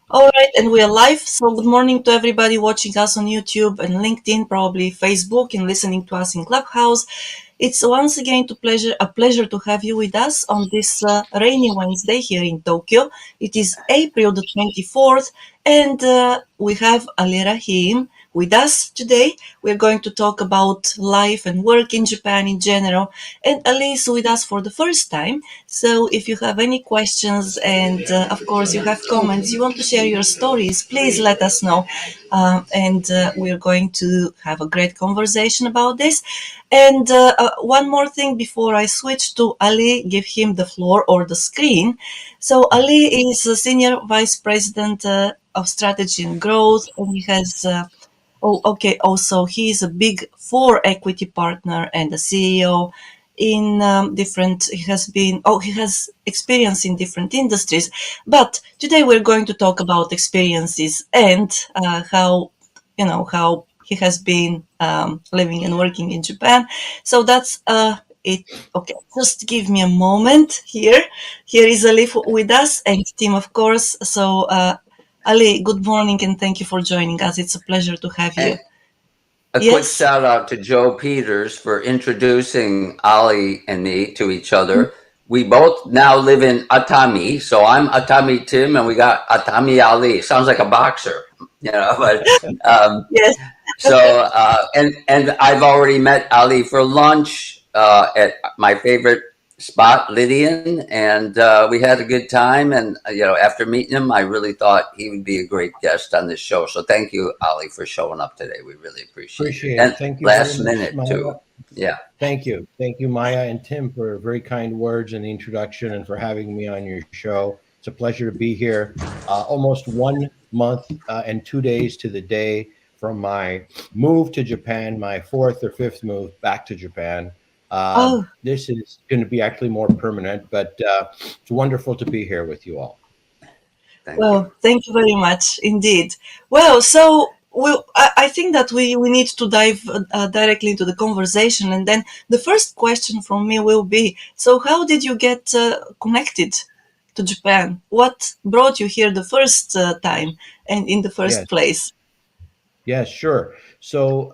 All right, and we are live. So, good morning to everybody watching us on YouTube and LinkedIn, probably Facebook, and listening to us in Clubhouse. It's once again a pleasure to have you with us on this rainy Wednesday here in Tokyo. It is April the 24th, and we have Ali Raheem with us today. We're going to talk about life and work in Japan in general. And Ali is with us for the first time. So if you have any questions and of course you have comments, you want to share your stories, please let us know. And we're going to have a great conversation about this. And one more thing before I switch to Ali, give him the floor or the screen. So Ali is a senior vice president of strategy and growth, and he has oh, okay. Also, he is a big four equity partner and a CEO in different. He has experience in different industries. But today we're going to talk about experiences and how how he has been living and working in Japan. So that's it. Okay, just give me a moment here. Here is Ali with us and Tim, of course. So. Ali, good morning and thank you for joining us. It's a pleasure to have you. And a quick Yes? shout out to Joe Peters for introducing Ali and me to each other. We both now live in Atami, so I'm Atami Tim, and we got Atami Ali. Sounds like a boxer, But Yes. and I've already met Ali for lunch at my favorite spot, Lydian, and we had a good time. And after meeting him, I really thought he would be a great guest on this show. So thank you, Ali, for showing up today. We really appreciate it. Appreciate And it. Thank you very last much, minute Maya. too. Yeah. Thank you. Thank you, Maya and Tim, for very kind words and the introduction and for having me on your show. It's a pleasure to be here. Almost 1 month and 2 days to the day from my move to Japan, my fourth or fifth move back to Japan. Oh, This is going to be actually more permanent, but it's wonderful to be here with you all. Thank you. well, thank you very much indeed. Well, so I think that we need to dive directly into the conversation. And then the first question from me will be, so how did you get connected to Japan? What brought you here the first time and in the first Yes. place? Yes, sure. So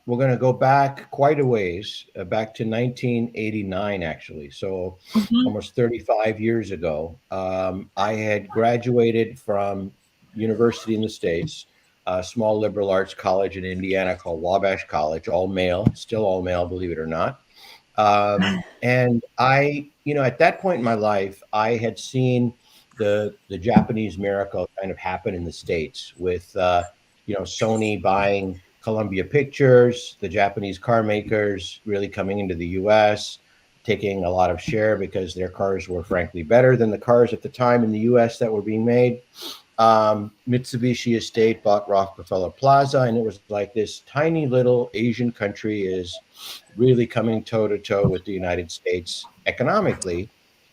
we're going to go back quite a ways, back to 1989, actually. So Hmm. almost 35 years ago. I had graduated from university in the States, a small liberal arts college in Indiana called Wabash College, all male, still all male, believe it or not. And at that point in my life, I had seen the Japanese miracle kind of happen in the States with Sony buying Columbia Pictures, the Japanese car makers really coming into the U.S., taking a lot of share because their cars were frankly better than the cars at the time in the U.S. that were being made. Mitsubishi Estate bought Rockefeller Plaza, and it was like this tiny little Asian country is really coming toe to toe with the United States economically.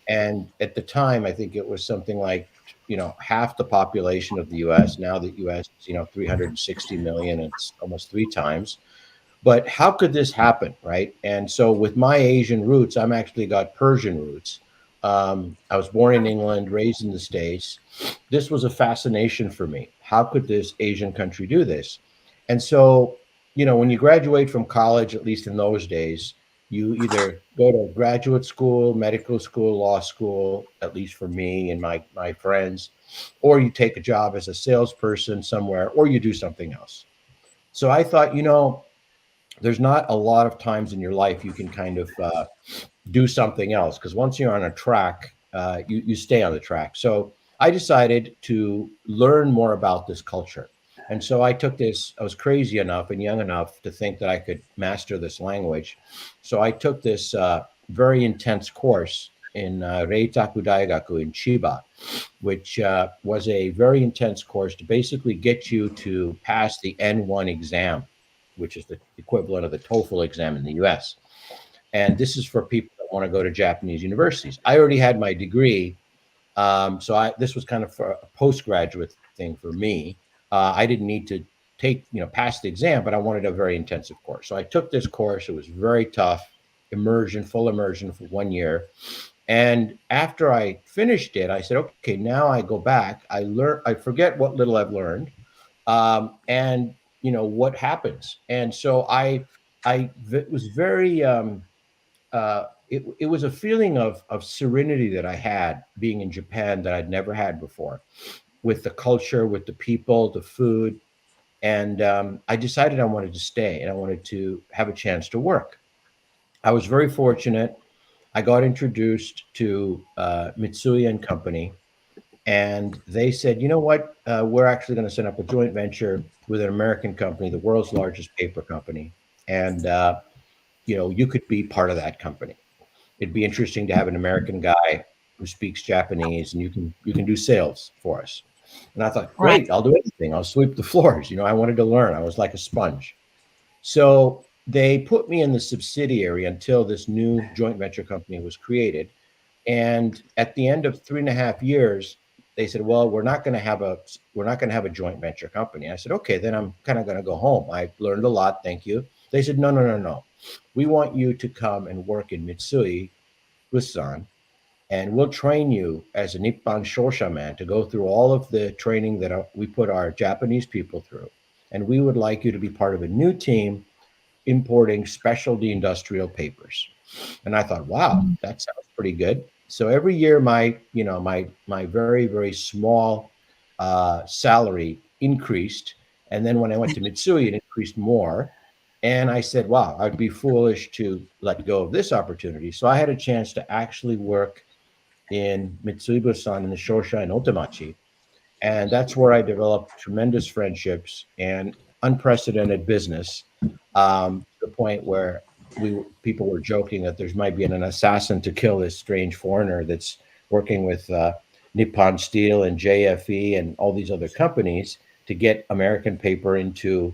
And at the time, I think it was something like half the population of the U.S. Now the U.S. is 360 million. It's almost three times. But how could this happen, right? And so with my Asian roots, I'm actually got Persian roots. I was born in England, raised in the States. This was a fascination for me. How could this Asian country do this? And so, when you graduate from college, at least in those days, you either go to graduate school, medical school, law school, at least for me and my friends, or you take a job as a salesperson somewhere, or you do something else. So I thought, there's not a lot of times in your life you can kind of do something else because once you're on a track, you stay on the track. So I decided to learn more about this culture. And so I took this, I was crazy enough and young enough to think that I could master this language. So I took this very intense course in Reitaku Daigaku in Chiba, which was a very intense course to basically get you to pass the N1 exam, which is the equivalent of the TOEFL exam in the US. And this is for people that want to go to Japanese universities. I already had my degree, so this was kind of for a postgraduate thing for me. I didn't need to pass the exam, but I wanted a very intensive course. So I took this course. It was very tough, full immersion for 1 year. And after I finished it, I said, okay, now I go back. I forget what little I've learned, and what happens. And so was very. It was a feeling of serenity that I had being in Japan that I'd never had before, with the culture, with the people, the food, and I decided I wanted to stay and I wanted to have a chance to work. I was very fortunate. I got introduced to Mitsui and Company, and they said, you know what, we're actually going to set up a joint venture with an American company, the world's largest paper company, and you could be part of that company. It'd be interesting to have an American guy who speaks Japanese, and you can do sales for us. And I thought, Right. great, I'll do anything. I'll sweep the floors. I wanted to learn. I was like a sponge. So they put me in the subsidiary until this new joint venture company was created. And at the end of 3.5 years, they said, "Well, we're not going to have a joint venture company." I said, "Okay, then I'm kind of going to go home. I learned a lot, thank you." They said, "No, no, no, no. We want you to come and work in Mitsui Bussan, and we'll train you as a Nippan Shosha man to go through all of the training that we put our Japanese people through. And we would like you to be part of a new team importing specialty industrial papers." And I thought, wow, that sounds pretty good. So every year, my very very small salary increased, and then when I went to Mitsui, it increased more. And I said, wow, I'd be foolish to let go of this opportunity. So I had a chance to actually work in Mitsui Bussan in the Shosha and Otemachi, and that's where I developed tremendous friendships and unprecedented business, to the point where people were joking that there might be an assassin to kill this strange foreigner that's working with Nippon Steel and JFE and all these other companies to get American paper into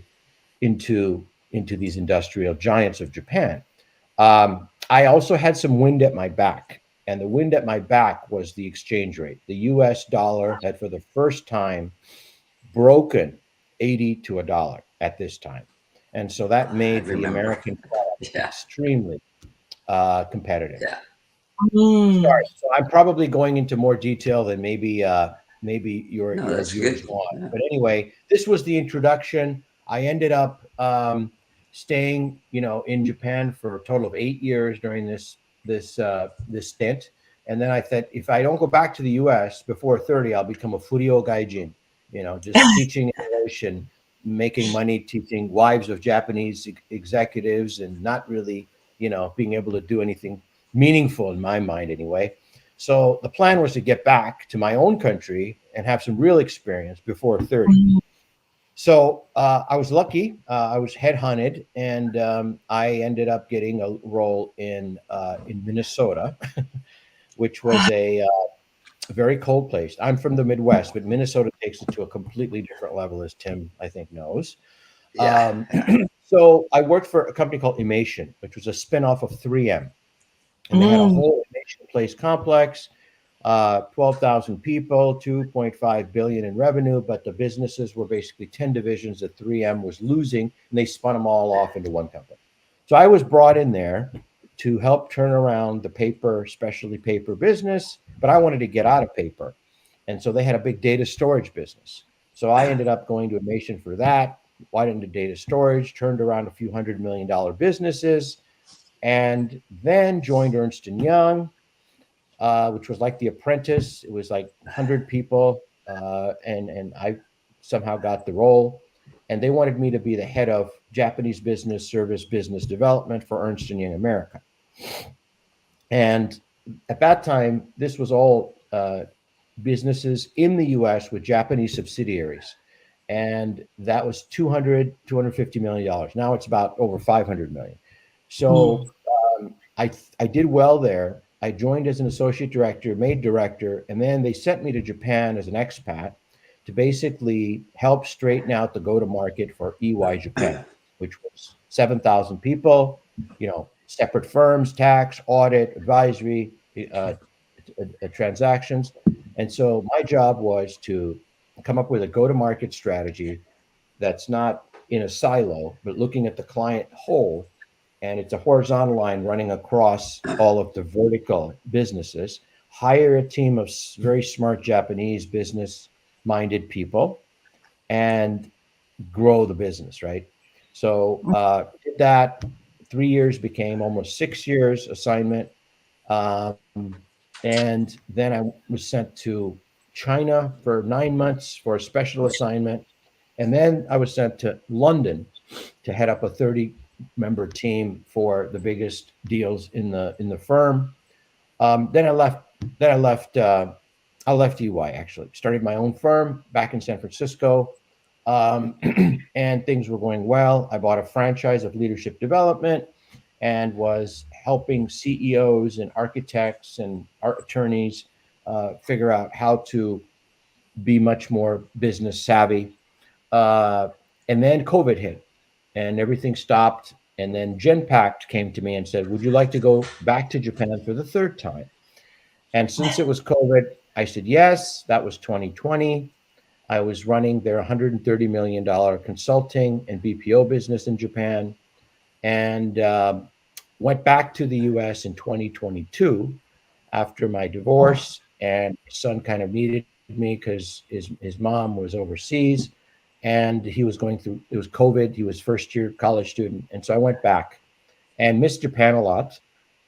these industrial giants of Japan. I also had some wind at my back, and the wind at my back was the exchange rate. The U.S. dollar had, for the first time, broken 80 to a dollar at this time, and so that I made the remember. American product Yeah, extremely competitive. yeah. Mm. Sorry, so I'm probably going into more detail than maybe No, your that's viewers good. want. Yeah. But anyway, this was the introduction. I ended up staying, in Japan for a total of 8 years during this stint. And then I thought, if I don't go back to the U.S. before 30, I'll become a furio gaijin. Just teaching English and making money teaching wives of Japanese executives, and not really, being able to do anything meaningful in my mind anyway. So the plan was to get back to my own country and have some real experience before 30. So I was lucky. I was headhunted, and I ended up getting a role in Minnesota, which was a very cold place. I'm from the Midwest, but Minnesota takes it to a completely different level, as Tim, I think, knows. Yeah. Um, Yeah. so I worked for a company called Imation, which was a spinoff of 3M, and they had a Mm. whole Imation Place complex, 12,000 people, 2.5 billion in revenue, but the businesses were basically 10 divisions that 3M was losing, and they spun them all off into one company. So I was brought in there to help turn around the paper, specialty paper business, but I wanted to get out of paper. And so they had a big data storage business. So I ended up going to a nation for that, went into data storage, turned around a few $100 million businesses, and then joined Ernst& and Young, which was like The Apprentice. It was like 100 people, and I somehow got the role. And they wanted me to be the head of Japanese business service business development for Ernst& and Young America. And at that time, this was all businesses in the U.S. with Japanese subsidiaries, and that was 250 million dollars. Now it's about over 500 million. Mm. So I did well there. I joined as an associate director, made director, and then they sent me to Japan as an expat to basically help straighten out the go to market for EY Japan, which was 7,000 people, separate firms, tax, audit, advisory, uh, transactions. And so my job was to come up with a go to market strategy that's not in a silo, but looking at the client whole, and it's a horizontal line running across all of the vertical businesses. Hire a team of very smart Japanese business minded people and grow the business, right? So did that. 3 years became almost 6 years assignment. Um, and then I was sent to China for 9 months for a special assignment. And then I was sent to London to head up a 30-member team for the biggest deals in the firm. Then I left. Then I left. I left EY actually. Started my own firm back in San Francisco, and things were going well. I bought a franchise of leadership development and was helping CEOs and architects and art attorneys figure out how to be much more business savvy. Uh, and then COVID hit, and everything stopped. And then Genpact came to me and said, "Would you like to go back to Japan for the third time?" And since it was COVID, I said yes. That was 2020. I was running their $130 million consulting and BPO business in Japan, and went back to the US in 2022 after my divorce. And my son kind of needed me because his mom was overseas and he was going through, it was COVID. He was first year college student. And so I went back and missed Japan a lot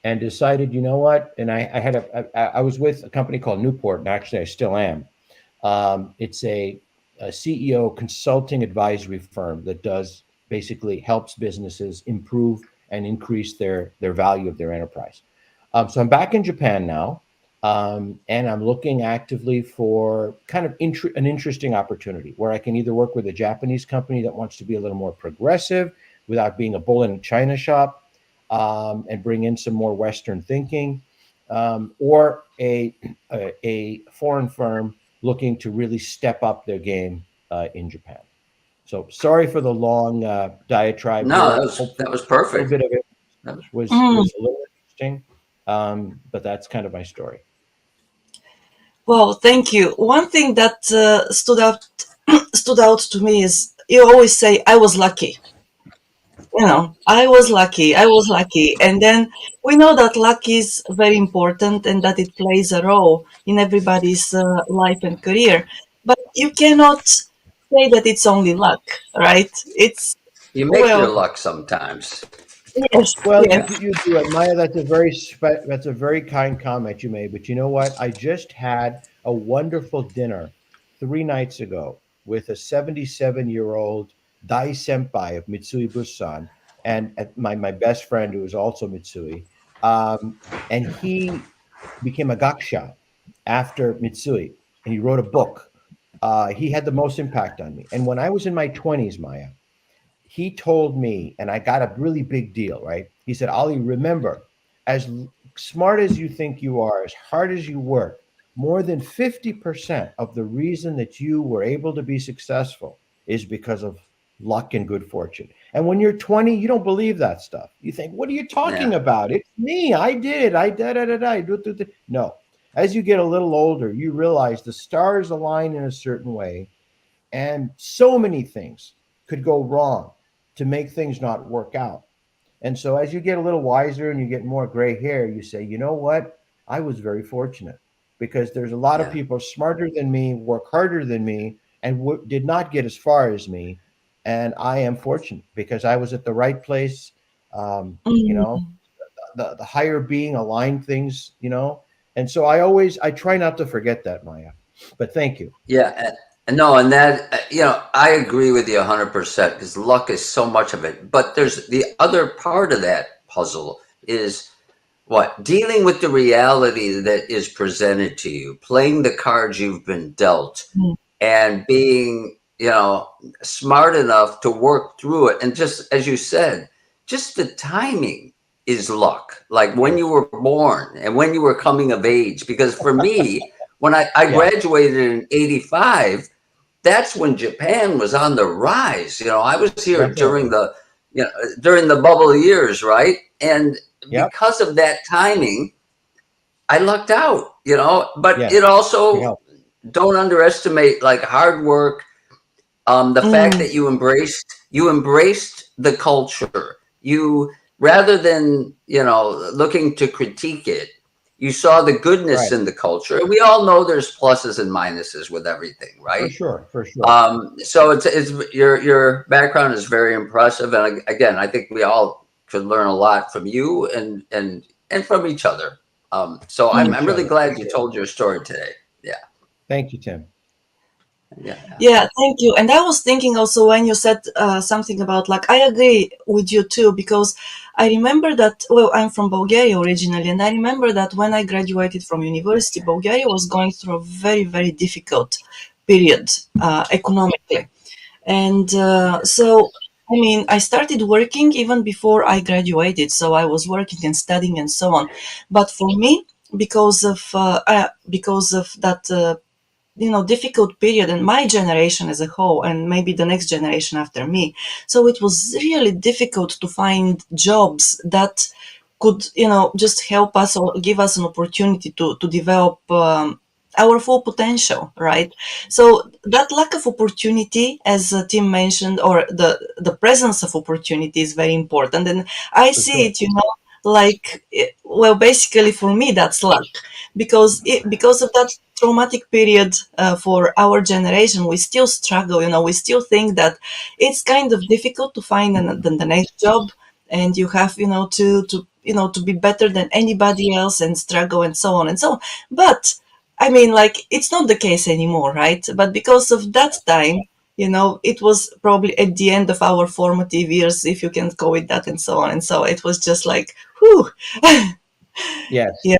and decided, you know what? And I was with a company called Newport, and actually I still am. It's a CEO consulting advisory firm that does basically helps businesses improve and increase their value of their enterprise. So I'm back in Japan now, and I'm looking actively for kind of an interesting opportunity where I can either work with a Japanese company that wants to be a little more progressive without being a bull in a china shop, and bring in some more Western thinking, or a foreign firm looking to really step up their game in Japan. So sorry for the long diatribe No, here. that Hopefully, was a little perfect. bit of it That was, Mm. was a little interesting, but that's kind of my story. Well, thank you. One thing that stood out to me is you always say, "I was lucky." I was lucky. I was lucky, and then we know that luck is very important and that it plays a role in everybody's life and career. But you cannot say that it's only luck, right? It's you make your well, luck sometimes. yes, Well, yes. you do it, Maya. That's a very kind comment you made. But you know what? I just had a wonderful dinner 3 nights ago with a 77-year-old Dai Senpai of Mitsui Bussan, and my best friend who is also Mitsui, um, and he became a gaksha after Mitsui, and he wrote a book. He had the most impact on me. And when I was in my 20s, Maya, he told me, and I got a really big deal, right? He said, Ali, remember, as smart as you think you are, as hard as you work, more than 50% of the reason that you were able to be successful is because of luck and good fortune. And when you're 20, you don't believe that stuff. You think, what are you talking Yeah. about? It's me. I did. I da da da da. No. As you get a little older, you realize the stars align in a certain way, and so many things could go wrong to make things not work out. And so as you get a little wiser and you get more gray hair, you say, you know what? I was very fortunate because there's a lot of Yeah. people smarter than me, work harder than me, and did not get as far as me. And I am fortunate because I was at the right place. You know, Mm, the higher being aligned things, And so I try not to forget that, Maya. But thank you. Yeah. And no, and that, I agree with you 100% because luck is so much of it. But there's the other part of that puzzle is what? Dealing with the reality that is presented to you, playing the cards you've been dealt, mm, and being, smart enough to work through it. And just as you said, just the timing is luck, like when you Yes. were born and when you were coming of age. Because for me, when I Yeah, graduated in 85, that's when Japan was on the rise. I was here definitely. during the bubble years, right? And Yep. because of that timing, I lucked out, but it Yes. It also, helps. don't underestimate like hard work, the fact mm, that you embraced the culture, you rather than, looking to critique it, you saw the goodness Right. in the culture. And we all know there's pluses and minuses with everything, For right? sure. For sure. So it's your background is very impressive, and again, I think we all could learn a lot from you and from each other. So From I'm each really other, for glad you sure. told your story today. Yeah, Thank you, Tim. yeah, Yeah, thank you. And I was thinking also when you said something about, like, I agree with you too, because I remember that, well, I'm from Bulgaria originally, and I remember that when I graduated from university, Bulgaria was going through a very, very difficult period economically. And so, I mean, I started working even before I graduated. So I was working and studying and so on. But for me, because of that difficult period, and my generation as a whole, and maybe the next generation after me, so it was really difficult to find jobs that could just help us or give us an opportunity to develop our full potential, right? So that lack of opportunity, as Tim mentioned, or the presence of opportunity, is very important. And I For see sure. it, like, well, basically for me that's luck, because of that traumatic period for our generation, we still struggle. We still think that it's kind of difficult to find the next job, and you have to be better than anybody else and struggle and so on and so on. But I mean, like, it's not the case anymore, right? But because of that time, it was probably at the end of our formative years, if you can call it that, and so on. And so it was just like, whew. Yes. Yeah.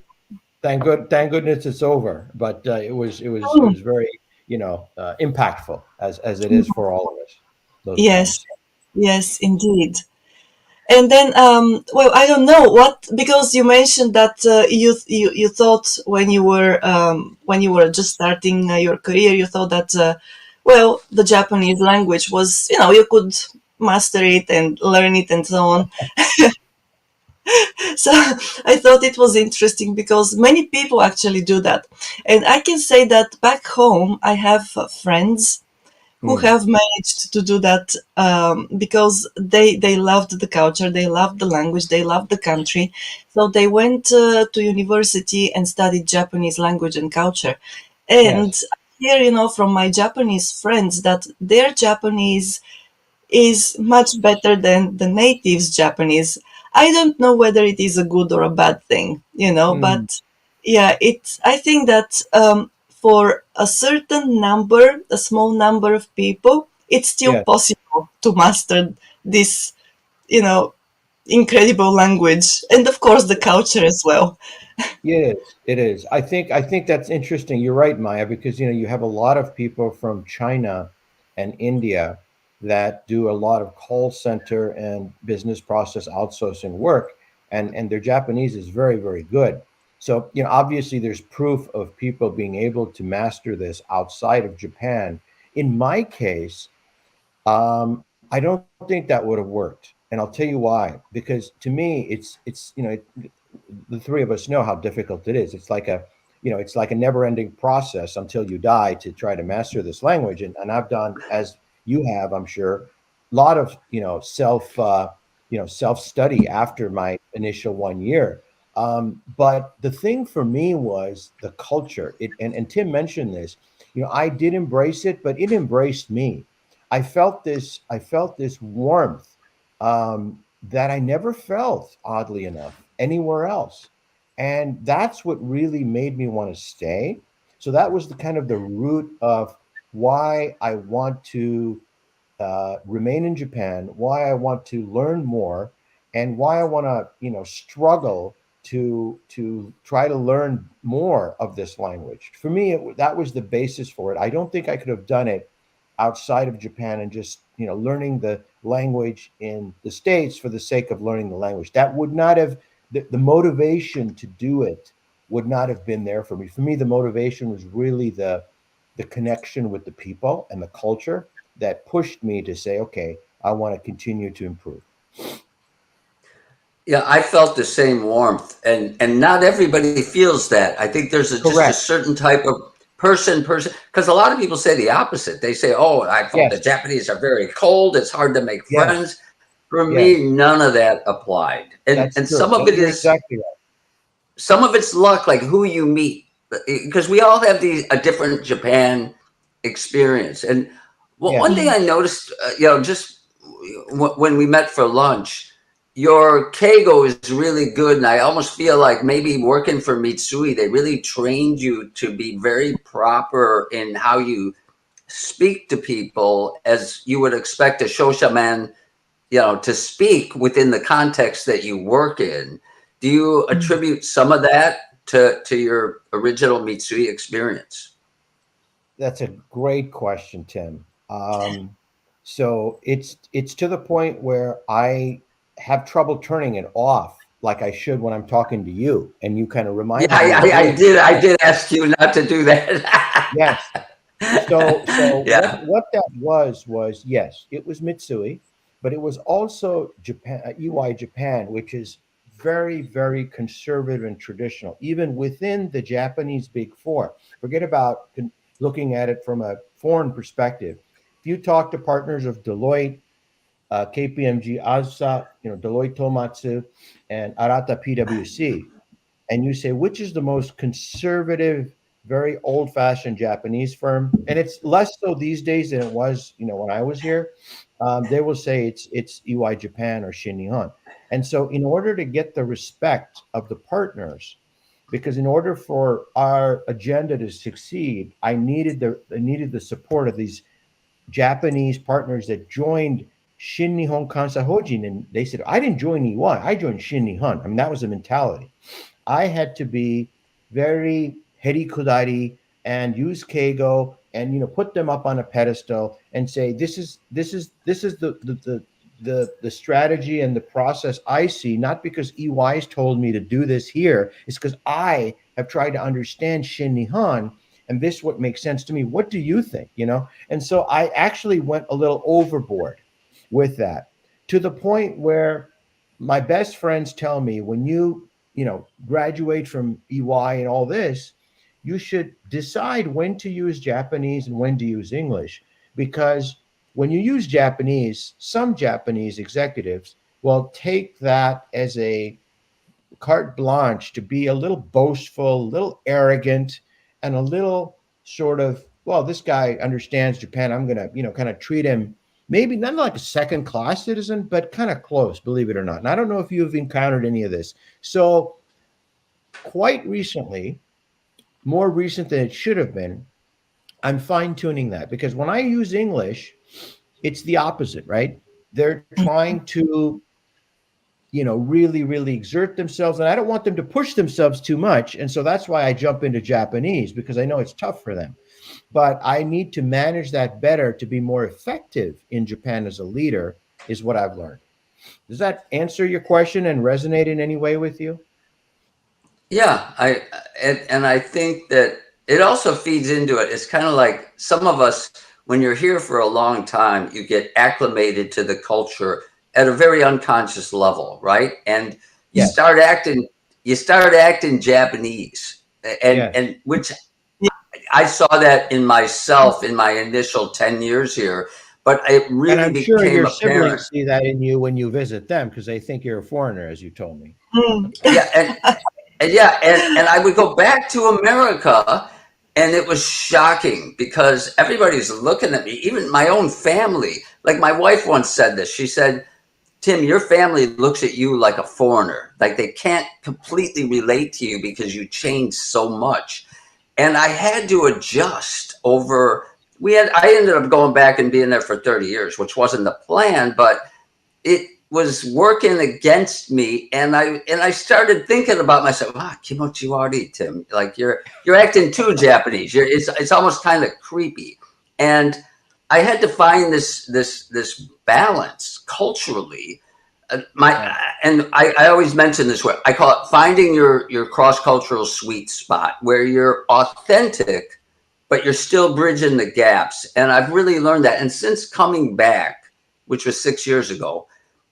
Thank goodness it's over. But it Mm. was very, impactful as it is for all of us. Those Yes, times. yes, indeed. And then, well, I don't know what, because you mentioned that you thought when you were just starting your career, you thought that well, the Japanese language was, you could master it and learn it and so on. So I thought it was interesting because many people actually do that, and I can say that back home I have friends who Mm. have managed to do that, because they loved the culture, they loved the language, they loved the country. So they went to university and studied Japanese language and culture. And Yes. here, from my Japanese friends, that their Japanese is much better than the natives Japanese. I don't know whether it is a good or a bad thing, Mm. but yeah, I think that for a certain number, a small number of people, it's still Yes. possible to master this, you know, incredible language, and of course the culture as well. It is. It is. I think that's interesting. You're right, Maya, because you have a lot of people from China and India that do a lot of call center and business process outsourcing work, and their Japanese is very, very good. So, obviously there's proof of people being able to master this outside of Japan. In my case, I don't think that would have worked, and I'll tell you why. Because to me, the three of us know how difficult it is. It's like a never-ending process until you die to try to master this language. And I've done, as you have, I'm sure, a lot of self study after my initial 1 year. But the thing for me was the culture. And Tim mentioned this. I did embrace it, but it embraced me. I felt this warmth, that I never felt, oddly enough, anywhere else. And that's what really made me want to stay. So that was the kind of the root of why I want to remain in Japan, why I want to learn more, and why I want to, struggle to try to learn more of this language. For me, that was the basis for it. I don't think I could have done it outside of Japan and just, learning the language in the States for the sake of learning the language. That would not have the motivation to do it would not have been there for me. For me, the motivation was really the connection with the people and the culture that pushed me to say, okay, I want to continue to improve. yeah. I felt the same warmth, and not everybody feels that. I think there's just a Correct. certain type of person, because a lot of people say the opposite. They say, "Oh, I felt the Yes. Japanese are very cold. It's hard to make Yes. friends." For me, Yes, none of that applied. that's And true. some of No, it you're is, exactly right. some of it's luck, like who you meet, because we all have a different Japan experience. And one Yes. thing I noticed, just when we met for lunch, your keigo is really good, and I almost feel like maybe working for Mitsui, they really trained you to be very proper in how you speak to people, as you would expect a shoshaman, to speak within the context that you work in. Do you attribute some of that to your original Mitsui experience? That's a great question, Tim. So it's to the point where I have trouble turning it off like I should when I'm talking to you, and you kind of Yeah, reminded me of doing it. I did ask you not to do that. Yes. So what Yeah. that was, yes, it was Mitsui, but it was also Japan, UI Japan, which is very conservative and traditional, even within the Japanese Big Four. Forget about looking at it from a foreign perspective. If you talk to partners of Deloitte, KPMG, ASA, Deloitte Tomatsu, and Arata PwC, and you say which is the most conservative, very old-fashioned Japanese firm, and it's less so these days than it was, when I was here. They will say it's EY Japan or Shin Nihon. And so, in order to get the respect of the partners, because in order for our agenda to succeed, I needed the support of these Japanese partners that joined Shin Nihon Kansai Hojin, and they said, I didn't join EY, I joined Shin Nihon. I mean, that was the mentality. I had to be very heri kudari and use Keigo and put them up on a pedestal and say this is the strategy and the process I see, not because EY's told me to do this here. It's because I have tried to understand Shin Nihon, and this what makes sense to me. What do you think? And so I actually went a little overboard with that, to the point where my best friends tell me, when graduate from EY and all this, you should decide when to use Japanese and when to use English. Because when you use Japanese, some Japanese executives will take that as a carte blanche to be a little boastful, a little arrogant, and a little sort of, well, this guy understands Japan. I'm going to, kind of treat him maybe not like a second class citizen, but kind of close, believe it or not. And I don't know if you've encountered any of this. So, quite recently, more recent than it should have been, I'm fine tuning that, because when I use English, it's the opposite, right? They're trying to really exert themselves, and I don't want them to push themselves too much, and so that's why I jump into Japanese, because I know it's tough for them. But I need to manage that better to be more effective in Japan as a leader, is what I've learned. Does that answer your question and resonate in any way with you? Yeah, and I think that it also feeds into it. It's kind of like some of us, when you're here for a long time, you get acclimated to the culture at a very unconscious level, right? And you Yes. start acting you start acting Japanese. Yes. And which I saw that in myself in my initial 10 years here, but it And really I'm sure became your apparent. siblings see that in you when you visit them, because they think you're a foreigner, as you told me. Mm. Yeah, and I would go back to America, and it was shocking because everybody's looking at me, even my own family. Like my wife once said this. She said, Tim, your family looks at you like a foreigner. Like they can't completely relate to you because you changed so much. And I had to adjust over. I ended up going back and being there for 30 years, which wasn't the plan, but it was working against me, and I started thinking about myself. Kimochi wari, Tim. Like you're acting too Japanese. It's almost kind of creepy, and I had to find this balance culturally. My Right. and I always mention this way. I call it finding your cross cultural sweet spot, where you're authentic, but you're still bridging the gaps. And I've really learned that. And since coming back, which was 6 years ago,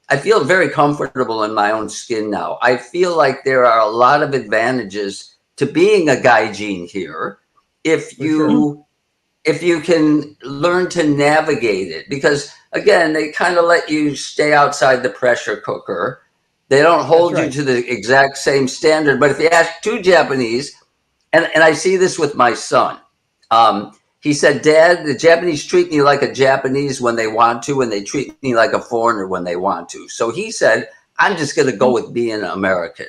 I feel very comfortable in my own skin now. I feel like there are a lot of advantages to being a gaijin here if For sure. you if you can learn to navigate it, because again, they kind of let you stay outside the pressure cooker. They don't That's hold you right. to the exact same standard. But if you ask two Japanese, and I see this with my son, he said, Dad, the Japanese treat me like a Japanese when they want to, and they treat me like a foreigner when they want to. So he said, I'm just going to go with being an American.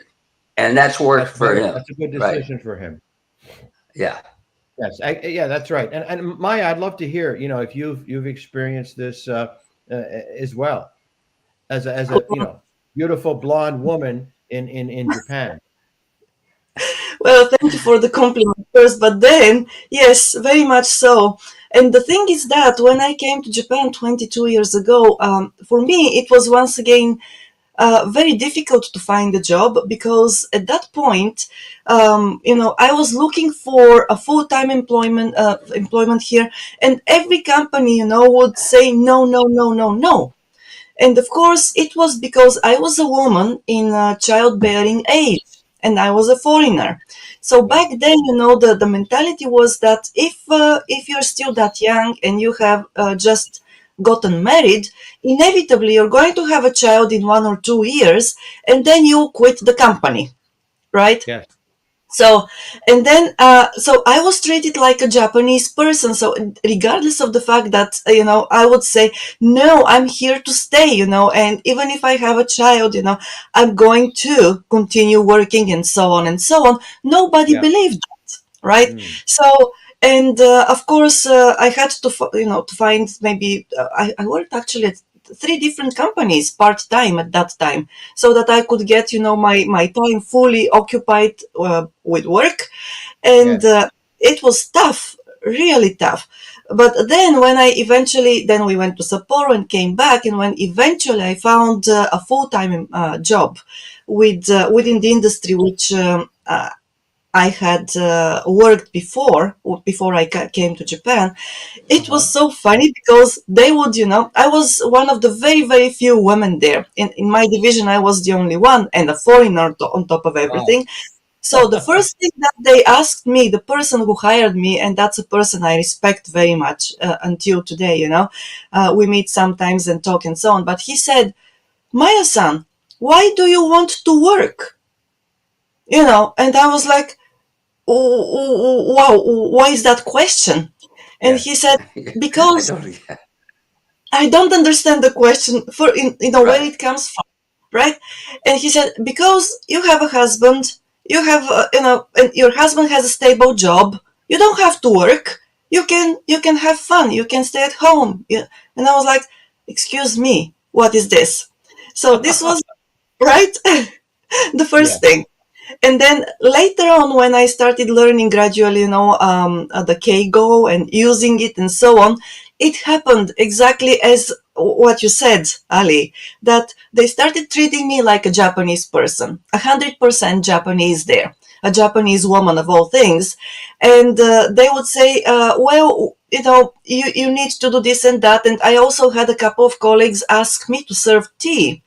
And that's worked for him. That's a good Right. decision for him. Yeah. Yes, yeah, that's right. And Maya, I'd love to hear, if you've experienced this as well as a beautiful blonde woman in Japan. Well, thank you for the compliment first, but then, yes, very much so. And the thing is that when I came to Japan 22 years ago, for me, it was once again very difficult to find a job because at that point, I was looking for a full-time employment here, and every company, would say no, no, no, no, no. And of course, it was because I was a woman in childbearing age and I was a foreigner. So Yeah, back then, the mentality was that if you're still that young and you have just gotten married, inevitably you're going to have a child in 1 or 2 years, and then you quit the company, right? yes, So, and then, so I was treated like a Japanese person. So, regardless of the fact that, I would say, no, I'm here to stay, and even if I have a child, I'm going to continue working and so on and so on. Nobody yeah. believed that, right? Mm, So, and of course, I had to, to find maybe, I worked actually at three different companies part time at that time so that I could get, my time fully occupied with work. And yes. it was tough, really tough. But then then we went to Sapporo and came back. And when eventually I found a full-time job within the industry, which I had worked before I came to Japan, it was Uh-huh. so funny because they would, I was one of the very, very few women there. In my division, I was the only one and a foreigner on top of Wow. everything. So the first thing that they asked me, the person who hired me, and that's a person I respect very much until today, we meet sometimes and talk and so on. But he said, Maya-san, why do you want to work? And I was like, wow, why is that question? And Yes. he said, I because don't. Yeah. I don't understand the question for where Right. it comes from, right? And he said, because you have a husband, you have and your husband has a stable job. You don't have to work. You can have fun. You can stay at home. Yeah. And I was like, excuse me, what is this? So this was right, the Yeah. first thing. And then later on, when I started learning gradually, the Keigo and using it and so on, it happened exactly as what you said, Ali, that they started treating me like a Japanese person, 100% Japanese there, a Japanese woman of all things. And they would say, well, you need to do this and that. And I also had a couple of colleagues ask me to serve tea.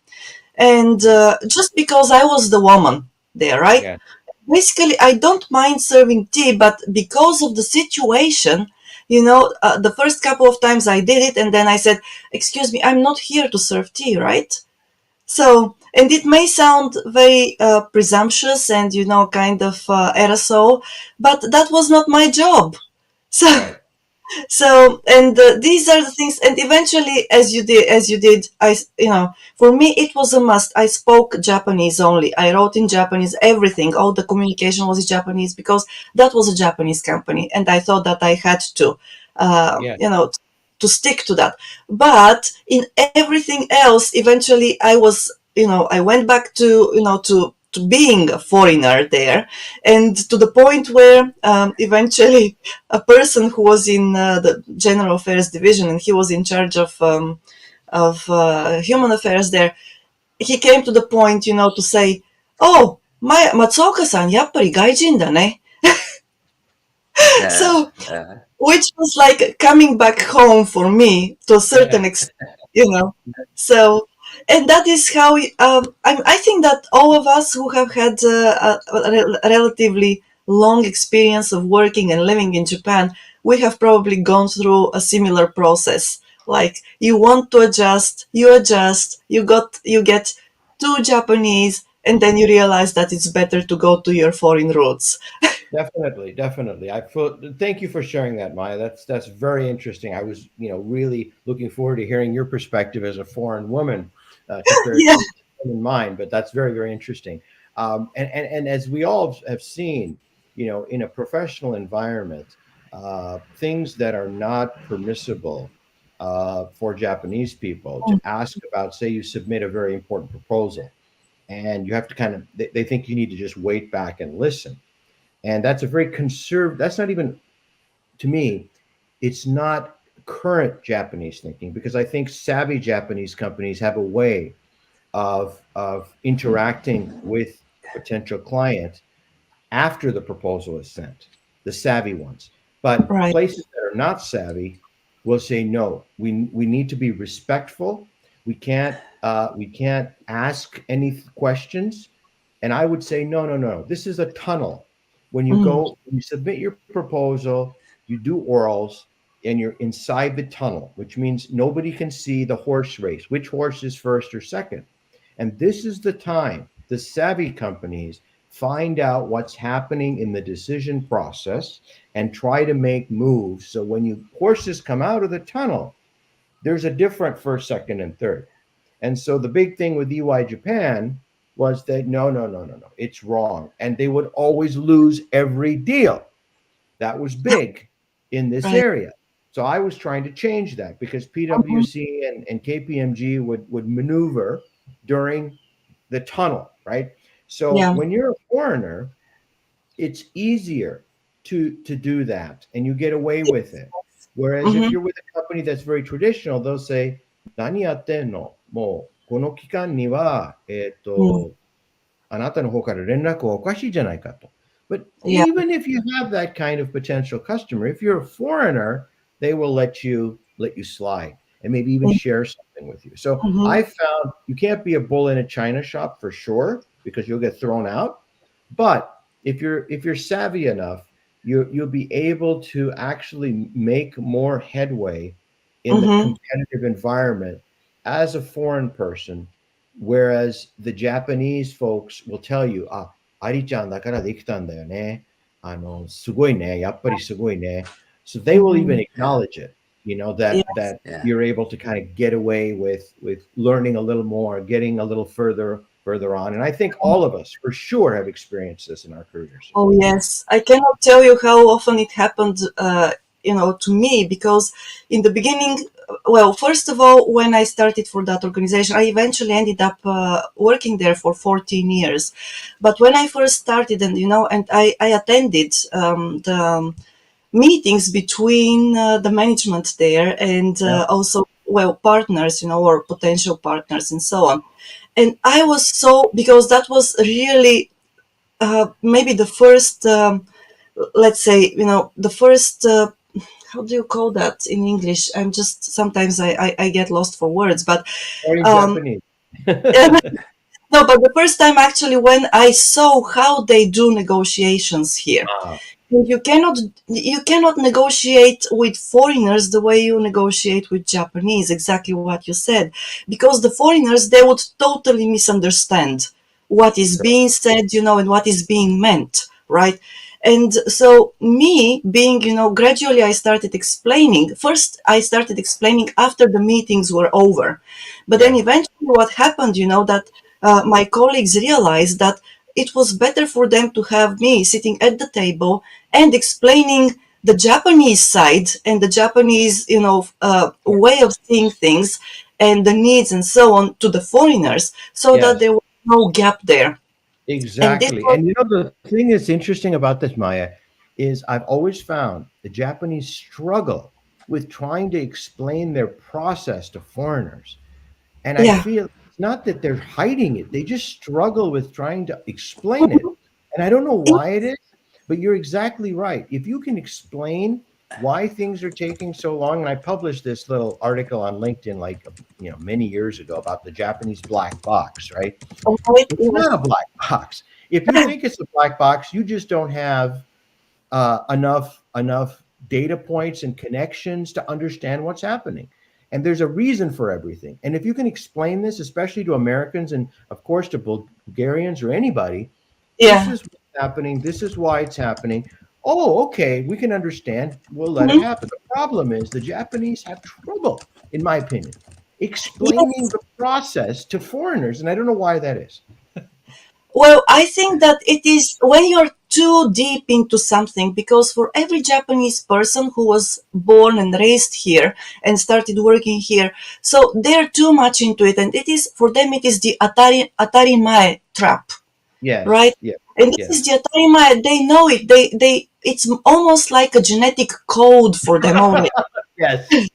And Yeah. just because I was the woman there, right? Yeah. Basically, I don't mind serving tea, but because of the situation, the first couple of times I did it, and then I said, excuse me, I'm not here to serve tea, right? So, and it may sound very presumptuous and, kind of aerosol, but that was not my job. So, Right. so, and these are the things. And eventually, as you did, for me, it was a must. I spoke Japanese only. I wrote in Japanese, everything, all the communication was in Japanese because that was a Japanese company. And I thought that I had to, Yeah. to stick to that. But in everything else, eventually I went back to being a foreigner there, and to the point where eventually a person who was in the general affairs division, and he was in charge of human affairs there. He came to the point, to say, "Oh, Matsuoka-san, やっぱり外人だね." Yeah. So, which was like coming back home for me to a certain extent, you know. So, and that is how I think that all of us who have had a relatively long experience of working and living in Japan, we have probably gone through a similar process Like you want to adjust, you get too Japanese, and then you realize that it's better to go to your foreign roots. Definitely, definitely. I feel, thank you for sharing that, Maya. That's very interesting. I was, really looking forward to hearing your perspective as a foreign woman, compared Yeah. to in mine. But that's very, very interesting. And as we all have seen, in a professional environment, things that are not permissible for Japanese people to ask about. Say you submit a very important proposal, and you have to kind of, they think you need to just wait back and listen, and that's a very conservative. That's not even, to me, it's not current Japanese thinking, because I think savvy Japanese companies have a way of interacting with potential clients after the proposal is sent, the savvy ones. But Right. places that are not savvy will say no. We need to be respectful. We can't ask any questions. And I would say no, no, no. This is a tunnel. Mm, When you submit your proposal, you do orals, and you're inside the tunnel, which means nobody can see the horse race, which horse is first or second. And this is the time the savvy companies find out what's happening in the decision process and try to make moves. So when you horses come out of the tunnel, there's a different first, second, and third. And so the big thing with EY Japan was that no, no, no, no, no, it's wrong. And they would always lose every deal. That was big in this right. area. So I was trying to change that, because Mhm. PwC and KPMG would maneuver during the tunnel, right? So Yeah. when you're a foreigner, it's easier to do that, and you get away with it. Whereas if Hmm. you're with a company that's very traditional, they'll say, "何やってんの？もうこの期間にはMm. あなたの方から連絡はおかしいじゃないかと." But Yeah. even if you have that kind of potential customer, if you're a foreigner, they will let you slide and maybe even share something with you. So Mm-hmm. I found you can't be a bull in a china shop for sure, because you'll get thrown out. But if you're savvy enough, you'll be able to actually make more headway in the Mm-hmm. competitive environment as a foreign person. Whereas the Japanese folks will tell you, "Ah, アリちゃんだからできたんだよね。すごいね。やっぱりすごいね." So they will even Mm-hmm. acknowledge it, Yes. that Yeah. you're able to kind of get away with learning a little more, getting a little further on. And I think all of us for sure have experienced this in our careers. Oh, yes. I cannot tell you how often it happened, to me, because in the beginning, well, first of all, when I started for that organization, I eventually ended up working there for 14 years. But when I first started, and I attended the meetings between the management there and Yeah. also, well, partners, or potential partners and so on. And I was so, because that was really maybe the first, let's say, the first, how do you call that in English? I'm just, sometimes I get lost for words, but Or in um, Japanese. no, but the first time actually when I saw how they do negotiations here. Ah, You cannot negotiate with foreigners the way you negotiate with Japanese, exactly what you said, because the foreigners, they would totally misunderstand what is being said, and what is being meant, right? And so me being, gradually I started explaining. First, I started explaining after the meetings were over. But then yeah. eventually what happened, that my colleagues realized that it was better for them to have me sitting at the table and explaining the Japanese side and the Japanese, way of seeing things and the needs and so on to the foreigners, so that Yes. there was no gap there. And this Exactly. was, And the thing that's interesting about this, Maya, is I've always found the Japanese struggle with trying to explain their process to foreigners. And I yeah. feel it's not that they're hiding it, they just struggle with trying to explain it. And I don't know why it is, but you're exactly right. If you can explain why things are taking so long, and I published this little article on LinkedIn like many years ago about the Japanese black box, right? Right? It's Yes. not a black box. If you think it's a black box, you just don't have enough data points and connections to understand what's happening. And there's a reason for everything. And if you can explain this, especially to Americans and, of course, to Bulgarians or anybody, this Yeah. is what's happening. This is why it's happening. Oh, okay, we can understand. We'll let it Mhm. happen. The problem is the Japanese have trouble, in my opinion, explaining Yes. the process to foreigners. And I don't know why that is. Well, I think that it is when you're too deep into something, because for every Japanese person who was born and raised here and started working here, so they're too much into it, and it is for them it is the Atari Mae trap, right? Yes, yes, And this is yes. the Atari Mae. They know it. They. It's almost like a genetic code for them only, Yes. So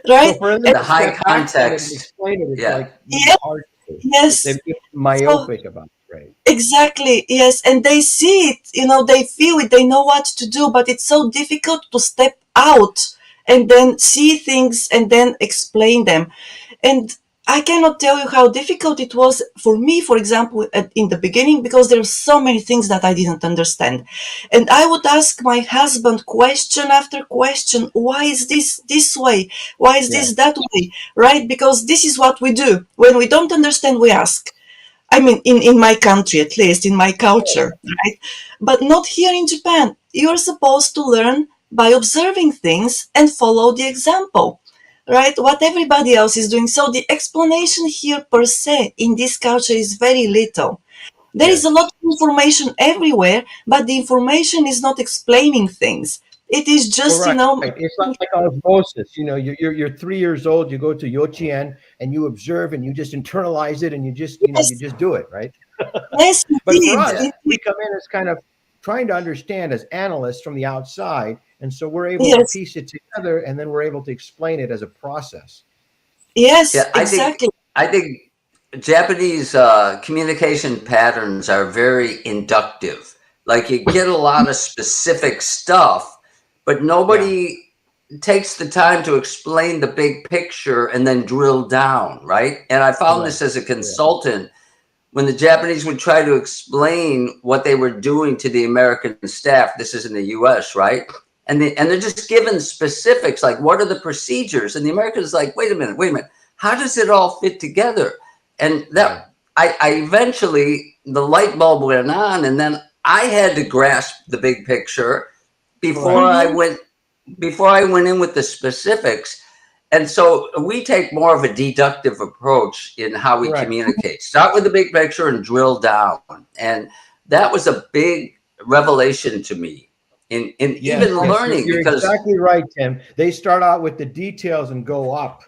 right? for them And The to high step back from it and context. explain it, it's Yeah. like yes, hard to do. They yes. get So myopic about it, right? exactly, yes, and they see it, they feel it, they know what to do, but it's so difficult to step out and then see things and then explain them. And I cannot tell you how difficult it was for me, for example, in the beginning, because there are so many things that I didn't understand. And I would ask my husband question after question: why is this way? Why is Yeah. this that way? Right? Because this is what we do. When we don't understand, we ask. I mean, in my country, at least, in my culture, right? But not here in Japan. You're supposed to learn by observing things and follow the example, right? What everybody else is doing. So the explanation here per se in this culture is very little. There is a Yes. lot of information everywhere, but the information is not explaining things. It is Well, just, right. It's like osmosis. You're 3 years old. You go to Yochien and you observe and you just internalize it and you yes, just do it, right? yes, But for indeed. us, Yeah. we come in as kind of trying to understand as analysts from the outside, and so we're able to Yes, piece it together, and then we're able to explain it as a process. yes, Yeah. exactly. I think Japanese communication patterns are very inductive. Like you get a lot of specific stuff, but Yeah. nobody takes the time to explain the big picture and then drill down, right? And I found this Correct. as a Correct. consultant when the Japanese would try to explain what they were doing to the American staff. This is in the US, right? And they're just given specifics like what are the procedures? And the Americans like, wait a minute, how does it all fit together? And Right. I eventually the light bulb went on, and then I had to grasp the big picture before Correct. I Mhm. went before I went in with the specifics. And so we take more of a deductive approach in how we Correct. communicate. Start with the big picture and drill down. And that was a big revelation to me in Yes. even Yes. learning You're because exactly right, Tim. They start out with the details and go up,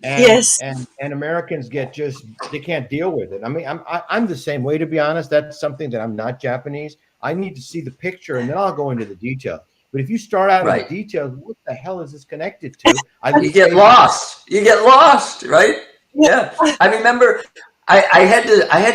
and Yes, and Americans get just they can't deal with it. I mean, I'm the same way, to be honest. That's something that I'm not Japanese. I need to see the picture and then I'll go into the detail. But if you start out in the right, details, what the hell is this connected to? I you lose get train of thought. lost. You get lost, right? yeah, Yeah. I remember I had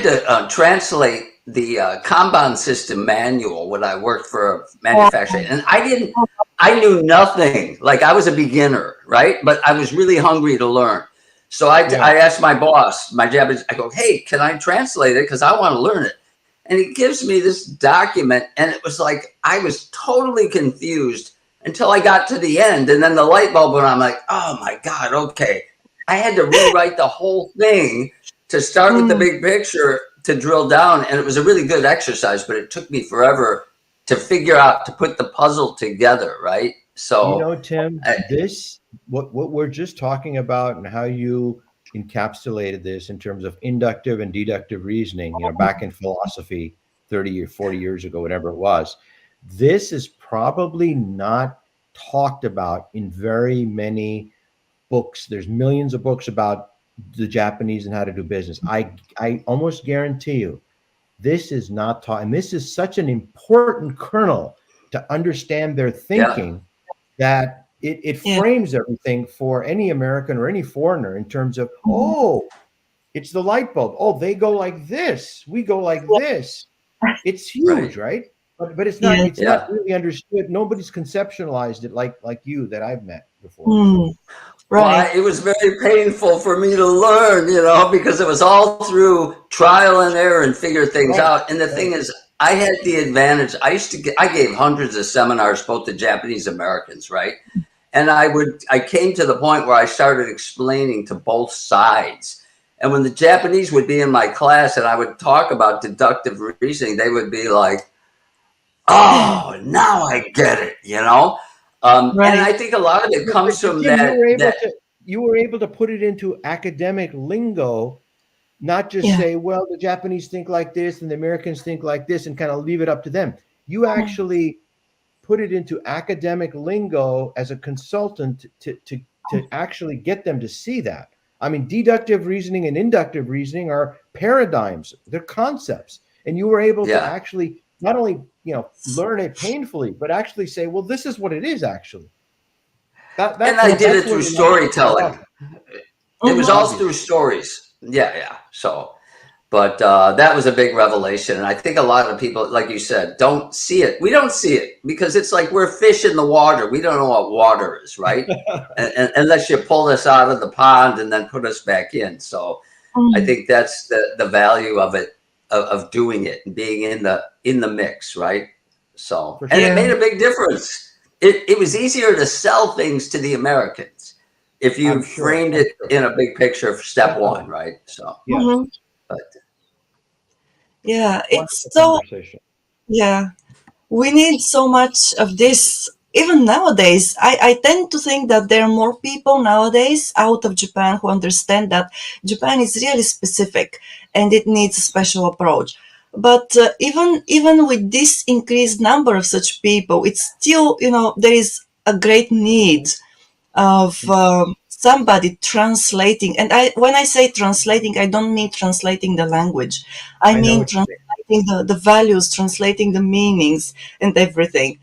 to translate the Kanban system manual when I worked for a manufacturer, and I knew nothing. Like I was a beginner, right? But I was really hungry to learn. So Yeah. I asked my boss, my Japanese, I go, hey, can I translate it? Because I want to learn it. And he gives me this document, and it was like I was totally confused until I got to the end. And then the light bulb went on. I'm like, oh my God, okay. I had to rewrite the whole thing to start with the mm, big picture to drill down. And it was a really good exercise, but it took me forever to figure out to put the puzzle together, right? So, Tim, I, this what we're just talking about and how you encapsulated this in terms of inductive and deductive reasoning, back in philosophy 30 or 40 years ago, whatever it was. This is probably not talked about in very many books. There's millions of books about the Japanese and how to do business. I almost guarantee you this is not taught, and this is such an important kernel to understand their yeah, thinking that it yeah, frames everything for any American or any foreigner in terms of, oh, it's the light bulb. Oh, they go like this. We go like this. It's right. huge, right? But it's not yeah, it's not Yeah. really understood. Nobody's conceptualized it like you that I've met before. mm, Well, right. it was very painful for me to learn, because it was all through trial and error and figure things Right. out. And the thing Right. is, I had the advantage. I gave hundreds of seminars, both to Japanese Americans, right? and I came to the point where I started explaining to both sides. And when the Japanese would be in my class and I would talk about deductive reasoning, they would be like, "Oh, now I get it," you know. And Right. I think a lot of it comes But from Tim, that. That you were able to put it into academic lingo, not just Yeah. say, well, the Japanese think like this and the Americans think like this and kind of leave it up to them. You actually put it into academic lingo as a consultant to actually get them to see that. I mean, deductive reasoning and inductive reasoning are paradigms, they're concepts. And you were able to yeah, actually not only, learn it painfully, but actually say, well, this is what it is actually. That and that's I did that's it where through your knowledge got storytelling. off, It was all Mm-hmm. through obviously. stories. Yeah, yeah. So, but that was a big revelation, and I think a lot of people, like you said, don't see it. We don't see it because it's like we're fish in the water. We don't know what water is, right? And unless you pull us out of the pond and then put us back in. So, I Mm. think that's the value of it, of doing it and being in the mix, right? So, For and it sure. Yeah. made a big difference. It was easier to sell things to the Americans if you I'm sure. framed I'm it sure. in a big picture for step one, Definitely. right? So, Yes. Mm-hmm. but Yeah. It's Wonderful so, conversation. yeah. We need so much of this even nowadays. I tend to think that there are more people nowadays out of Japan who understand that Japan is really specific and it needs a special approach. But even with this increased number of such people, it's still, there is a great need of somebody translating. And when I say translating, I don't mean translating the language. I I know mean what you mean. translating the values, translating the meanings and everything.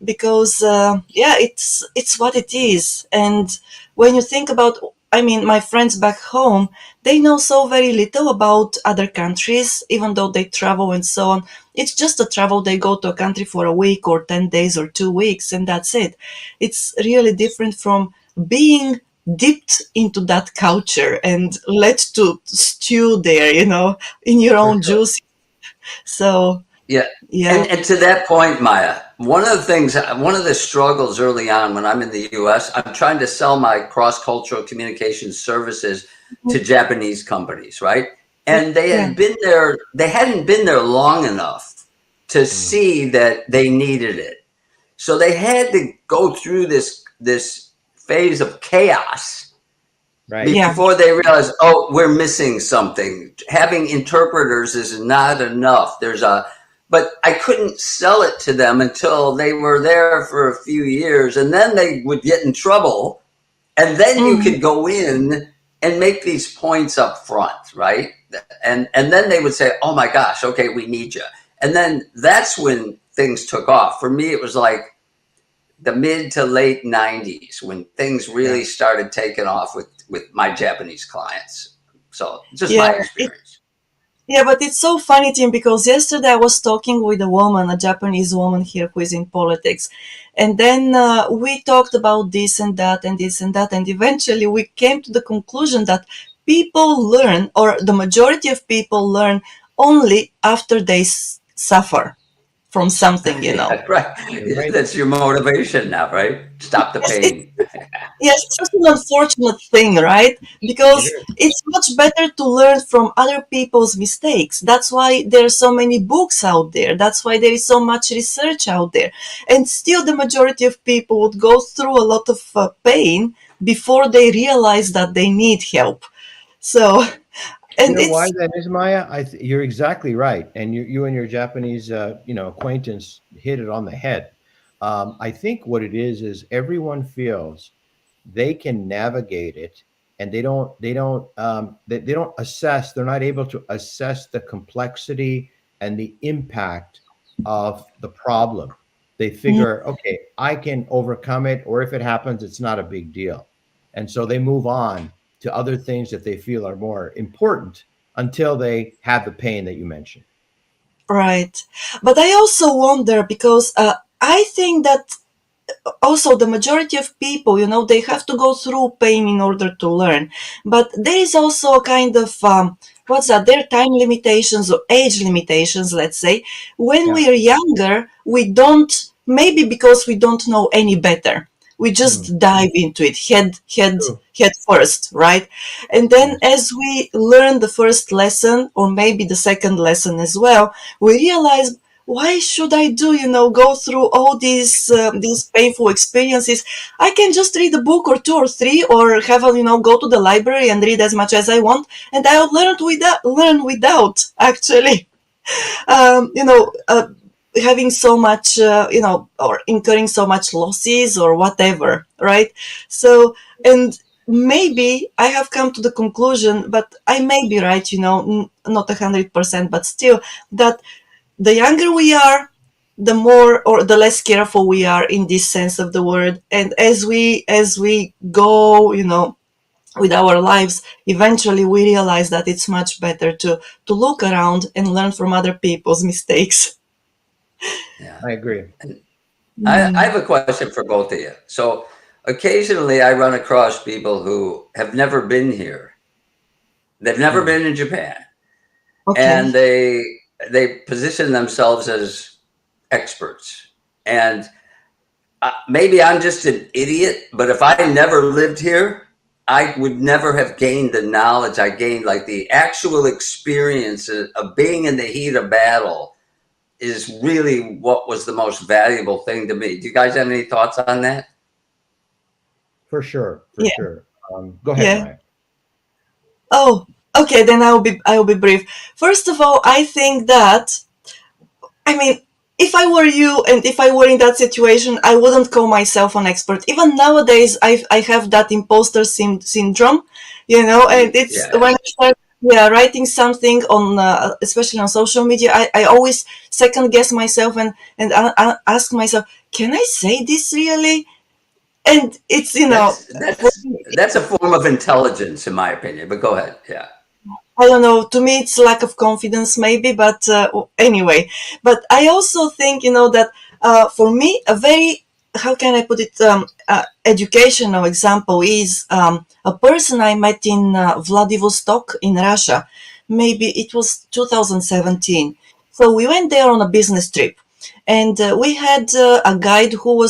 Because yeah, it's what it is. And when you think about, I mean, my friends back home, they know so very little about other countries, even though they travel and so on. It's just a travel. They go to a country for a week or 10 days or 2 weeks, and that's it. It's really different from being dipped into that culture and let to stew there, in your For own sure. juice. So yeah. yeah. And to that point, Maya, one of the struggles early on when I'm in the US, I'm trying to sell my cross cultural communication services to Japanese companies, right? And Yeah. they hadn't been there long enough to Mm. see that they needed it. So they had to go through this phase of chaos Right. Yeah. before they realize, oh, we're missing something. Having interpreters is not enough. But I couldn't sell it to them until they were there for a few years, and then they would get in trouble, and then you Mhm. could go in and make these points up front, right? And then they would say, oh my gosh, okay, we need you. And then that's when things took off. For me, it was like the mid to late 90s when things Yeah. really started taking off with my Japanese clients. So just Yeah. my It, experience. yeah, but it's so funny, Tim, because yesterday I was talking with a woman, a Japanese woman here who is in politics. And then we talked about this and that and this and that. And eventually we came to the conclusion that people learn, or the majority of people learn only after they suffer from something. Yeah, right. You're right. That's your motivation now, right? Stop the Yes, pain. yes, it's such an unfortunate thing, right? It Because is. it's much better to learn from other people's mistakes. That's why there are so many books out there. That's why there is so much research out there. And still, the majority of people would go through a lot of pain before they realize that they need help. So, You and know why it's, that is, Maya? You're exactly right, and you and your Japanese, acquaintance hit it on the head. I think what it is everyone feels they can navigate it, and they don't assess. They're not able to assess the complexity and the impact of the problem. They mm, figure, okay, I can overcome it, or if it happens, it's not a big deal, and so they move on to other things that they feel are more important until they have the pain that you mentioned. right. But I also wonder because I think that also the majority of people, they have to go through pain in order to learn. But there is also a kind of what's that, there are time limitations or age limitations, let's say. When Yeah. we are younger, we don't, maybe because we don't know any better, We Mm, just dive into it true. head first, right? And then Yes. as we learn the first lesson, or maybe the second lesson as well, we realize, why should I go through all these painful experiences? I can just read a book or two or three, or have go to the library and read as much as I want, and I'll learn without actually having so much, or incurring so much losses or whatever, right? So, and maybe I have come to the conclusion, but I may be right, not 100%, but still, that the younger we are, the more or the less careful we are in this sense of the word. And as we go, with our lives, eventually we realize that it's much better to look around and learn from other people's mistakes. Yeah. I agree. And I Mm, have a question for both of you. So occasionally I run across people who have never been here. They've never Mm. been in Japan, okay. and they position themselves as experts. And maybe I'm just an idiot, but if I never lived here, I would never have gained the knowledge I gained, like the actual experience of being in the heat of battle is really what was the most valuable thing to me. Do you guys have any thoughts on that? For sure. For Yeah, sure. Go ahead, yeah. Maya. Oh, okay, then I'll be brief. First of all, I think that, I mean, if I were you and if I were in that situation, I wouldn't call myself an expert. Even nowadays, I have that imposter syndrome, and it's Yeah, when I start, yeah, writing something on, especially on social media, I always second guess myself, and ask myself, can I say this really? And it's, that's for that's me, that's a form of intelligence, in my opinion. But go ahead. Yeah, I don't know. To me, it's lack of confidence, maybe. But anyway, but I also think that for me, a very, how can I put it, educational example is a person I met in Vladivostok in Russia. Maybe it was 2017. So we went there on a business trip, and we had a guide who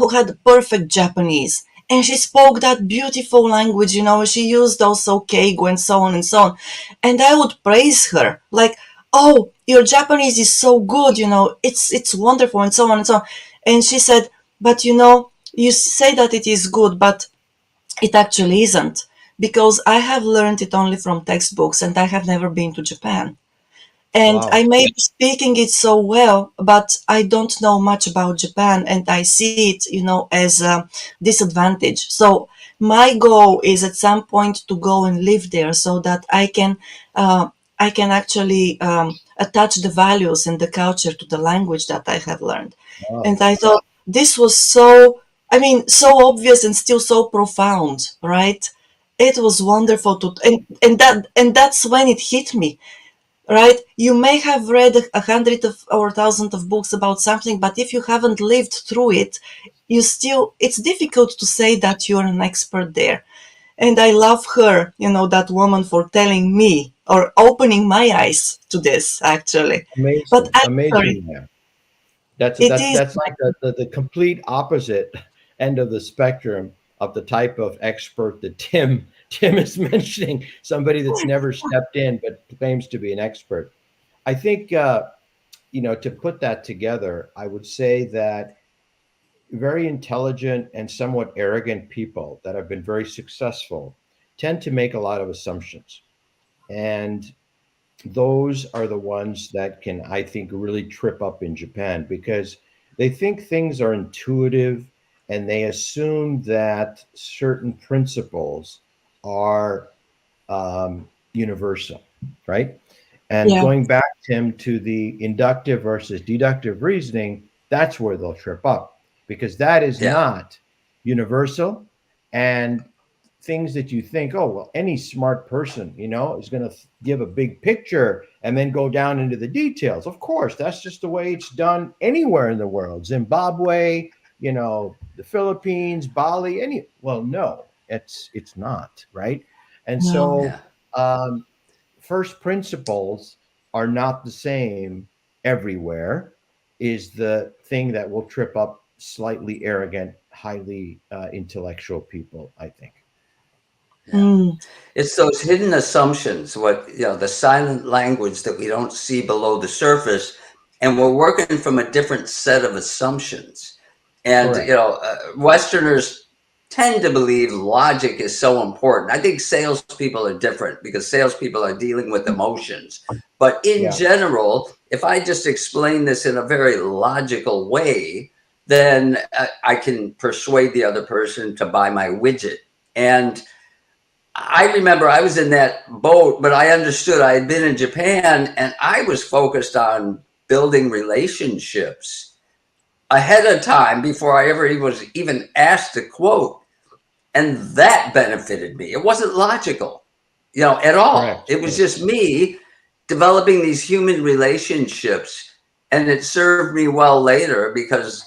had perfect Japanese, and she spoke that beautiful language. She used also keigo and so on and so on, and I would praise her like, "Oh, your Japanese is so good. It's wonderful," and so on and so on. And she said, "But you say that it is good, but it actually isn't, because I have learned it only from textbooks, and I have never been to Japan. And I Wow. may be speaking it so well, but I don't know much about Japan, and I see it, as a disadvantage. So my goal is at some point to go and live there, so that I can actually attach the values and the culture to the language that I have learned." Wow. And I thought this was so, I mean, so obvious and still so profound, right? It was wonderful and that's when it hit me, right? You may have read a hundred of or thousand of books about something, but if you haven't lived through it, it's difficult to say that you're an expert there. And I love her, that woman, for telling me or opening my eyes to this, actually. But Amazing. I'm sorry, Amazing, man. That's it that's is, that's like the complete opposite end of the spectrum of the type of expert that Tim is mentioning. Somebody that's never stepped in but claims to be an expert. I think to put that together, I would say that very intelligent and somewhat arrogant people that have been very successful tend to make a lot of assumptions, and those are the ones that can, I think, really trip up in Japan because they think things are intuitive and they assume that certain principles are universal, right? And yeah, going back, Tim, to the inductive versus deductive reasoning, that's where they'll trip up because that is yeah, not universal. And things that you think, oh, well, any smart person, is going to give a big picture and then go down into the details. Of course, that's just the way it's done anywhere in the world. Zimbabwe, the Philippines, Bali, well, no, it's not, right? And no, so yeah, um, first principles are not the same everywhere is the thing that will trip up slightly arrogant, highly intellectual people, I think. Yeah. Mm. It's those hidden assumptions, the silent language that we don't see below the surface, and we're working from a different set of assumptions. And, Correct. Westerners tend to believe logic is so important. I think salespeople are different because salespeople are dealing with emotions. But in Yeah. general, if I just explain this in a very logical way, then I can persuade the other person to buy my widget. And I remember I was in that boat, but I understood I had been in Japan and I was focused on building relationships ahead of time before I ever was even asked to quote. And that benefited me. It wasn't logical, at all. Correct. It was just me developing these human relationships. And it served me well later because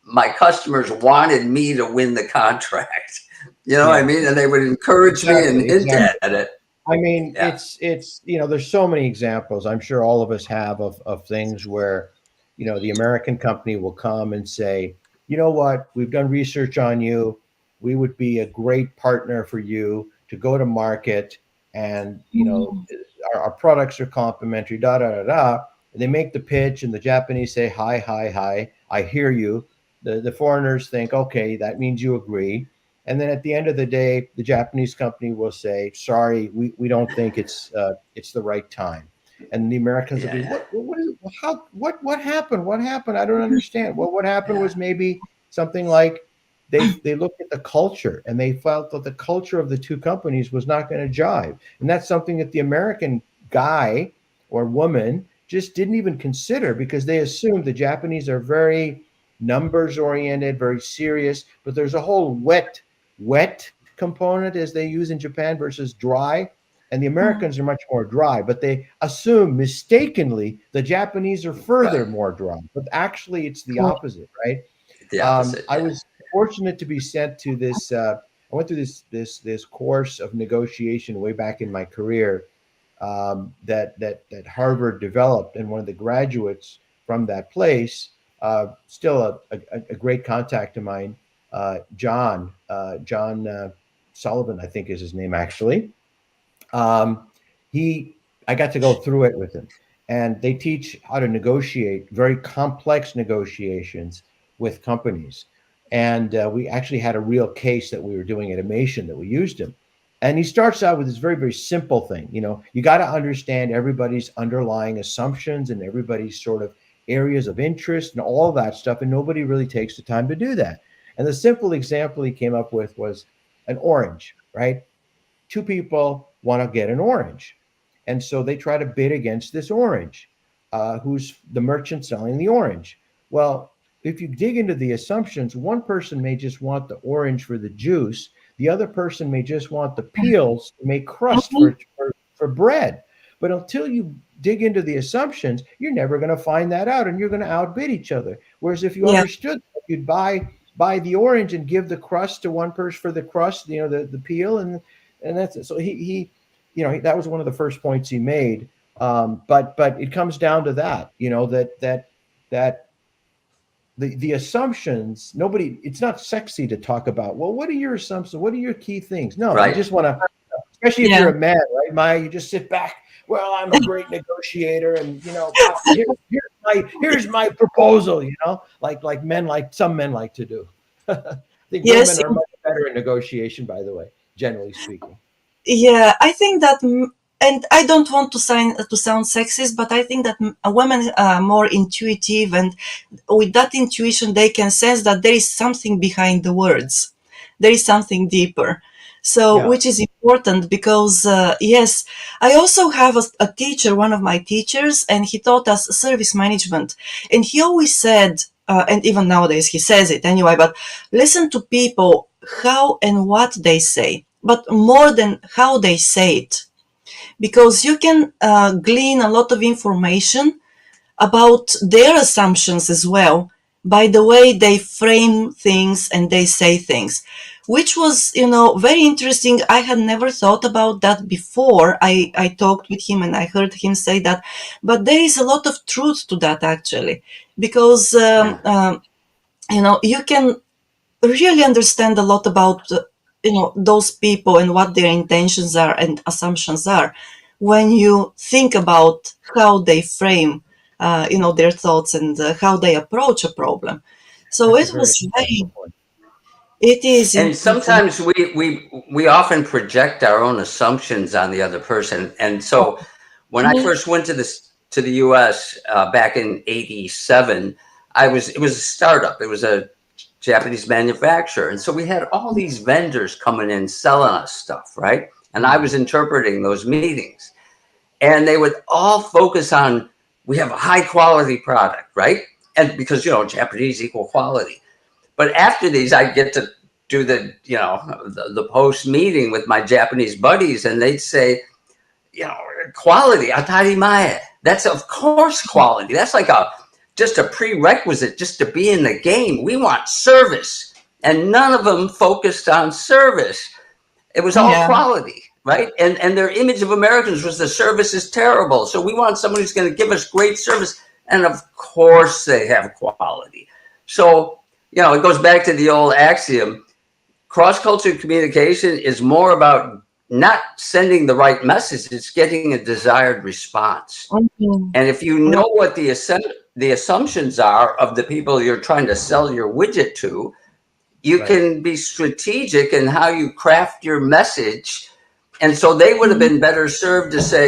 my customers wanted me to win the contract. You know what I Yeah. mean? And they would encourage me and Exactly. hint at Exactly. it. I mean, Yeah. it's there's so many examples. I'm sure all of us have of things where, the American company will come and say, you know what, we've done research on you. We would be a great partner for you to go to market, and Mm. our products are complementary. Da da da da. And they make the pitch, and the Japanese say, hi, hi, hi. I hear you. The foreigners think, okay, that means you agree. And then at the end of the day, the Japanese company will say, "Sorry, we don't think it's the right time." And the Americans will be, Yeah. "What is how what happened? What happened? I don't understand." Well, what happened Yeah. was maybe something like they looked at the culture and they felt that the culture of the two companies was not going to jive, and that's something that the American guy or woman just didn't even consider because they assumed the Japanese are very numbers oriented, very serious, but there's a whole wet component as they use in Japan versus dry. And the Mm. Americans are much more dry, but they assume mistakenly the Japanese are further Right. more dry. But actually, it's the Cool. opposite, right? The opposite. I Yeah. was fortunate to be sent to this. I went through this course of negotiation way back in my career that Harvard developed, and one of the graduates from that place, still a great contact of mine, John Sullivan, I think is his name actually. Um, he, I got to go through it with him, and they teach how to negotiate very complex negotiations with companies. And we actually had a real case that we were doing at Amation that we used him. And he starts out with this very, very simple thing. You got to understand everybody's underlying assumptions and everybody's sort of areas of interest and all that stuff. And nobody really takes the time to do that. And the simple example he came up with was an orange, right? Two people want to get an orange. And so they try to bid against this orange. Who's the merchant selling the orange? Well, if you dig into the assumptions, one person may just want the orange for the juice. The other person may just want the peels to make crust Mhm. for bread. But until you dig into the assumptions, you're never going to find that out, and you're going to outbid each other. Whereas if you Yeah. understood, you'd buy the orange and give the crust to one person for the crust, the peel, and that's it. So that was one of the first points he made. But it comes down to that, that the assumptions, nobody, it's not sexy to talk about, well, what are your assumptions? What are your key things? No, you Right. just want to, especially if Yeah. you're a man, right, Maya, you just sit back. Well, I'm a great negotiator, and here's my proposal. Like men, like some men like to do. I think women Yes. are much better in negotiation, by the way, generally speaking. Yeah, I think that, and I don't want to sound sexist, but I think that women are more intuitive, and with that intuition, they can sense that there is something behind the words. There is something deeper. So, Yeah. which is important because, yes, I also have a teacher, one of my teachers, and he taught us service management. And he always said, and even nowadays he says it anyway, but listen to people, how and what they say, but more than how they say it, because you can glean a lot of information about their assumptions as well by the way they frame things and they say things, which was, very interesting. I had never thought about that before. I talked with him and I heard him say that, but there is a lot of truth to that actually, because Yeah. you can really understand a lot about those people and what their intentions are and assumptions are when you think about how they frame their thoughts and how they approach a problem. So That's a it very was insightful very, point. it is And indeed. sometimes we often project our own assumptions on the other person. And so when I Mhm. first went to the U.S. Back in '87, it was a startup. It was a Japanese manufacturer, and so we had all these vendors coming in selling us stuff, right? And I was interpreting those meetings, and they would all focus on we have a high quality product, right? And because Japanese equal quality. But after these, I get to do the post meeting with my Japanese buddies, and they'd say, you know, quality, atarimae. That's of course quality. That's like a just a prerequisite just to be in the game. We want service, and none of them focused on service. It was all Yeah, quality, right? And their image of Americans was the service is terrible. So we want somebody who's going to give us great service, and of course they have quality. So it goes back to the old axiom: cross cultural communication is more about not sending the right message; it's getting a desired response. mhm. And if you know what the assumptions are of the people you're trying to sell your widget to, you Right. can be strategic in how you craft your message. And so they would have Mhm. been better served to say,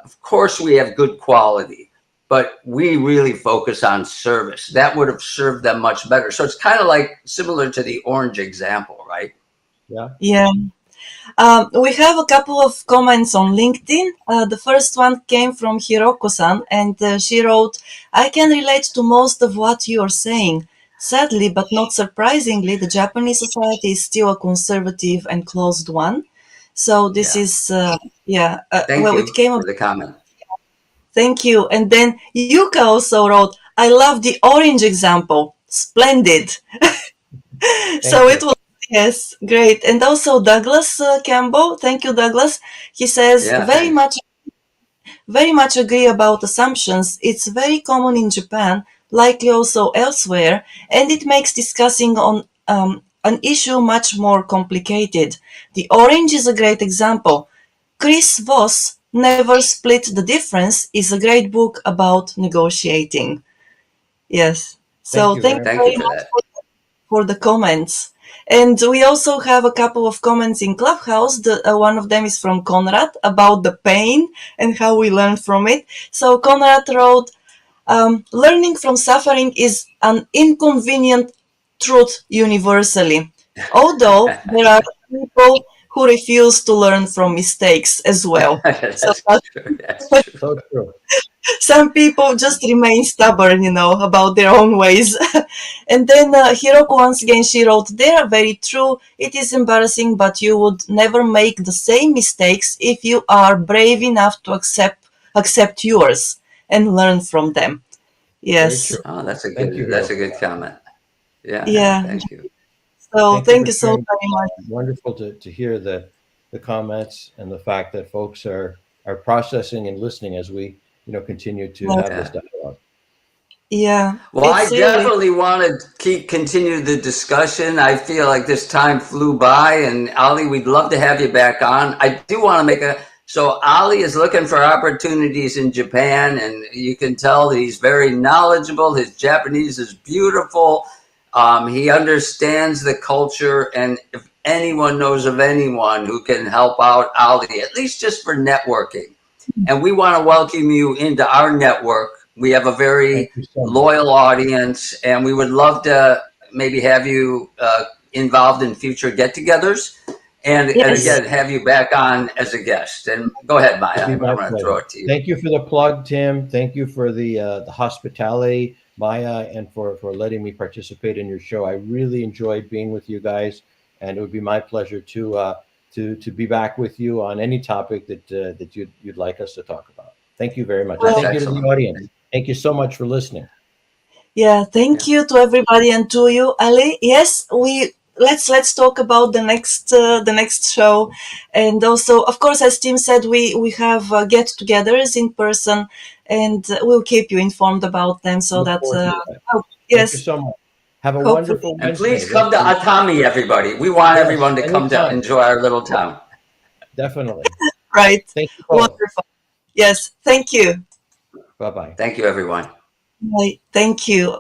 of course, we have good quality, but we really focus on service. That would have served them much better. So it's kind of like similar to the orange example, right? Yeah. Yeah. We have a couple of comments on LinkedIn. The first one came from Hiroko-san, and she wrote, I can relate to most of what you are saying. Sadly, but not surprisingly, the Japanese society is still a conservative and closed one. So this Yeah. is, yeah, Thank well, it you came up. for the comment. Thank you. And then Yuka also wrote, I love the orange example. Splendid. Thank So it you. was, yes, great. And also Douglas Campbell, thank you, Douglas. He says, Yeah, thanks. very much agree about assumptions. It's very common in Japan, likely also elsewhere, and it makes discussing on an issue much more complicated. The orange is a great example. Chris Voss, Never Split the Difference, is a great book about negotiating. Yes. Thank So you thank very you Thank you very for much that. for the comments. And we also have a couple of comments in Clubhouse. One of them is from Conrad about the pain and how we learn from it. So Conrad wrote, learning from suffering is an inconvenient truth universally, although there are people who refuse to learn from mistakes as well. So That's true. That's true. So true. some people just remain stubborn, about their own ways. And then Hiroko, once again, she wrote, they are very true. It is embarrassing, but you would never make the same mistakes if you are brave enough to accept yours and learn from them. Very Yes. true. Oh, Thank you, that's a Hiroko. good comment. Yeah, Yeah. thank you. So Thank you thank for you so sharing. very much. Wonderful to hear the comments and the fact that folks are processing and listening as we continue to Yes. have this Yeah. dialogue. Yeah. Well, I It's really, definitely want to continue the discussion. I feel like this time flew by, and Ali, we'd love to have you back on. I do want to make a so Ali is looking for opportunities in Japan, and you can tell that he's very knowledgeable. His Japanese is beautiful. He understands the culture, and if anyone knows of anyone who can help out Ali, at least just for networking, and we want to welcome you into our network. We have a Thank very you so much. loyal audience, and we would love to maybe have you involved in future get-togethers, and yes. again have you back on as a guest. And go ahead, It'd Maya. be I'm my going to throw pleasure. it to you. Thank you for the plug, Tim. Thank you for the hospitality, Maya, and for letting me participate in your show. I really enjoyed being with you guys, and it would be my pleasure to be back with you on any topic that you'd like us to talk about. Thank you very much, and That's Well, thank you to the excellent. audience. Thank you so much for listening. yeah, thank Yeah. you to everybody and to you, Ali. Yes, we let's talk about the next show, and also, of course, as Tim said, we have get-togethers in person, and we'll keep you informed about them so Look that forward to that. oh, Thank you yes, so much. Have a Hopefully. wonderful And Wednesday. please come to Atami, everybody. We want Yes, everyone to come to anytime. enjoy our little town. Definitely. Right. Thank you both. Wonderful. Yes. Thank you. Bye bye. Thank you, everyone. Bye. Thank you.